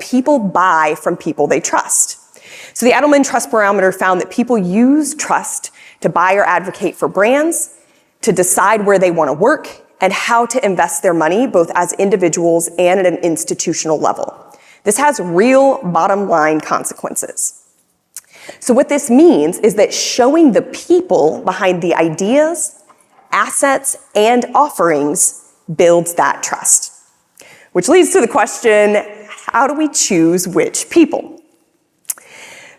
people buy from people they trust. So the Edelman Trust Barometer found that people use trust to buy or advocate for brands, to decide where they want to work, and how to invest their money, both as individuals and at an institutional level. This has real bottom line consequences. So what this means is that showing the people behind the ideas, assets, and offerings builds that trust. Which leads to the question, how do we choose which people?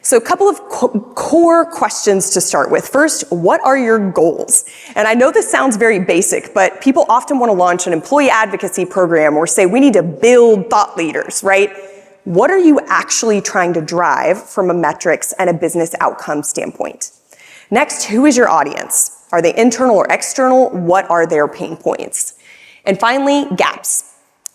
So a couple of core questions to start with. First, what are your goals? And I know this sounds very basic, but people often want to launch an employee advocacy program or say we need to build thought leaders, right? What are you actually trying to drive from a metrics and a business outcome standpoint? Next, who is your audience? Are they internal or external? What are their pain points? And finally, gaps.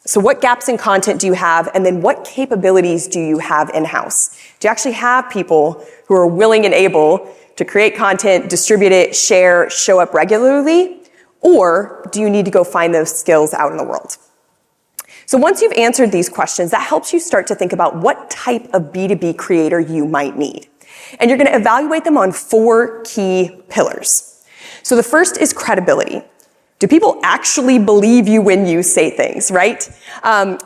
So what gaps in content do you have? And then what capabilities do you have in-house? Do you actually have people who are willing and able to create content, distribute it, share, show up regularly? Or do you need to go find those skills out in the world? So once you've answered these questions, that helps you start to think about what type of B2B creator you might need. And you're going to evaluate them on 4 key pillars. So the first is credibility. Do people actually believe you when you say things, right?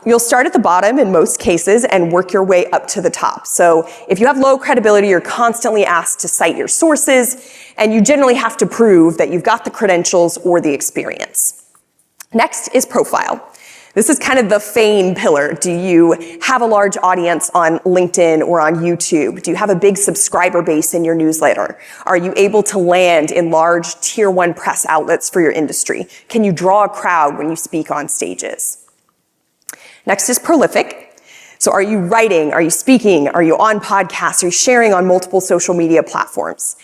You'll start at the bottom in most cases and work your way up to the top. So if you have low credibility, you're constantly asked to cite your sources, and you generally have to prove that you've got the credentials or the experience. Next is profile. This is kind of the fame pillar. Do you have a large audience on LinkedIn or on YouTube? Do you have a big subscriber base in your newsletter? Are you able to land in large tier 1 press outlets for your industry? Can you draw a crowd when you speak on stages? Next is prolific. So are you writing? Are you speaking? Are you on podcasts? Are you sharing on multiple social media platforms?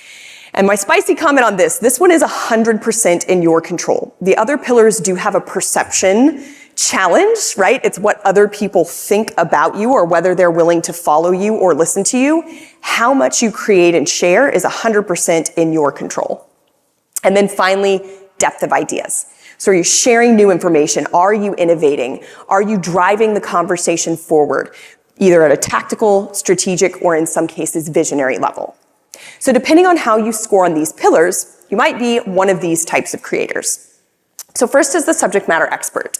And my spicy comment on this one is 100% in your control. The other pillars do have a perception challenge, right? It's what other people think about you or whether they're willing to follow you or listen to you. How much you create and share is 100% in your control. And then finally, depth of ideas. So are you sharing new information? Are you innovating? Are you driving the conversation forward, either at a tactical, strategic, or in some cases, visionary level? So depending on how you score on these pillars, you might be one of these types of creators. So first is the subject matter expert.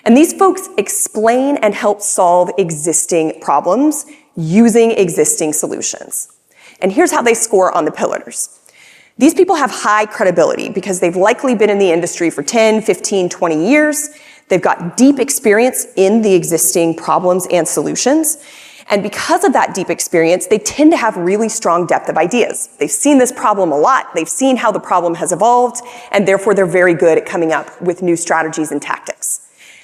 And these folks explain and help solve existing problems using existing solutions. And here's how they score on the pillars. These people have high credibility because they've likely been in the industry for 10, 15, 20 years. They've got deep experience in the existing problems and solutions. And because of that deep experience, they tend to have really strong depth of ideas. They've seen this problem a lot. They've seen how the problem has evolved, and therefore they're very good at coming up with new strategies and tactics.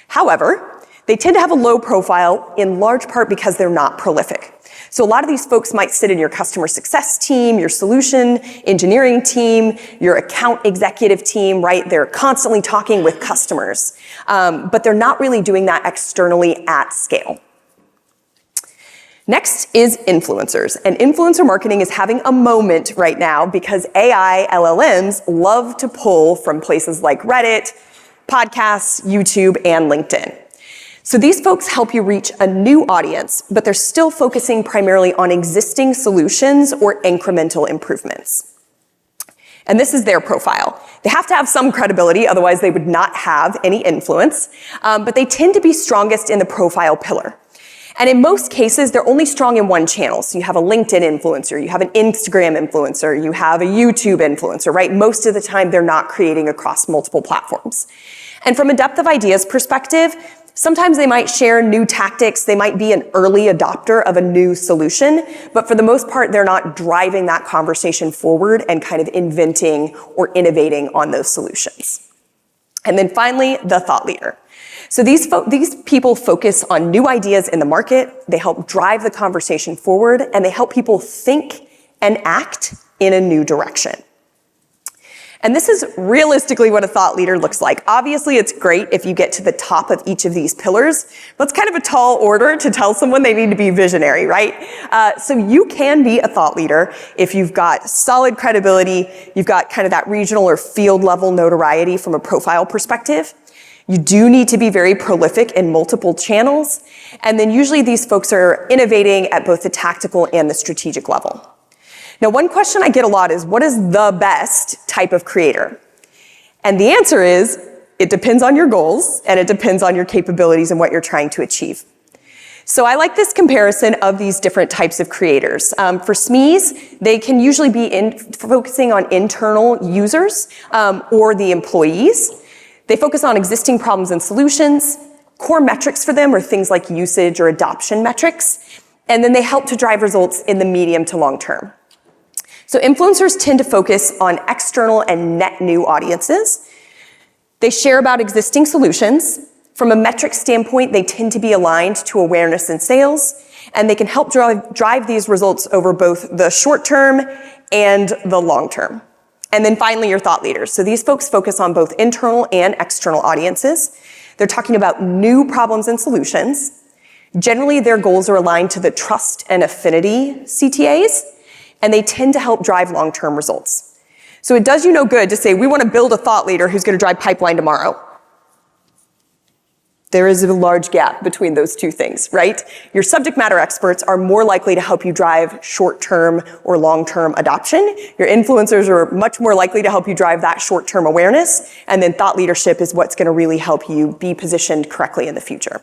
However, they tend to have a low profile in large part because they're not prolific. So a lot of these folks might sit in your customer success team, your solution engineering team, your account executive team, right? They're constantly talking with customers, but they're not really doing that externally at scale. Next is influencers, and influencer marketing is having a moment right now because AI LLMs love to pull from places like Reddit, podcasts, YouTube, and LinkedIn. So these folks help you reach a new audience, but they're still focusing primarily on existing solutions or incremental improvements. And this is their profile. They have to have some credibility, otherwise they would not have any influence, but they tend to be strongest in the profile pillar. And in most cases, they're only strong in one channel. So you have a LinkedIn influencer, you have an Instagram influencer, you have a YouTube influencer, right? Most of the time, they're not creating across multiple platforms. And from a depth of ideas perspective, sometimes they might share new tactics. They might be an early adopter of a new solution, but for the most part, they're not driving that conversation forward and kind of inventing or innovating on those solutions. And then finally, the thought leader. So these people focus on new ideas in the market, they help drive the conversation forward, and they help people think and act in a new direction. And this is realistically what a thought leader looks like. Obviously, it's great if you get to the top of each of these pillars, but it's kind of a tall order to tell someone they need to be visionary, right? So you can be a thought leader if you've got solid credibility, you've got kind of that regional or field level notoriety from a profile perspective. You do need to be very prolific in multiple channels, and then usually these folks are innovating at both the tactical and the strategic level. Now, one question I get a lot is, what is the best type of creator? And the answer is, it depends on your goals, and it depends on your capabilities and what you're trying to achieve. So I like this comparison of these different types of creators. For SMEs, they can usually be focusing on internal users or the employees. They focus on existing problems and solutions. Core metrics for them are things like usage or adoption metrics. And then they help to drive results in the medium to long term. So influencers tend to focus on external and net new audiences. They share about existing solutions. From a metric standpoint, they tend to be aligned to awareness and sales, and they can help drive these results over both the short term and the long term. And then finally, your thought leaders. So these folks focus on both internal and external audiences. They're talking about new problems and solutions. Generally, their goals are aligned to the trust and affinity CTAs, and they tend to help drive long-term results. So it does you no good to say, we want to build a thought leader who's going to drive pipeline tomorrow. There is a large gap between those two things, right? Your subject matter experts are more likely to help you drive short-term or long-term adoption. Your influencers are much more likely to help you drive that short-term awareness. And then thought leadership is what's going to really help you be positioned correctly in the future.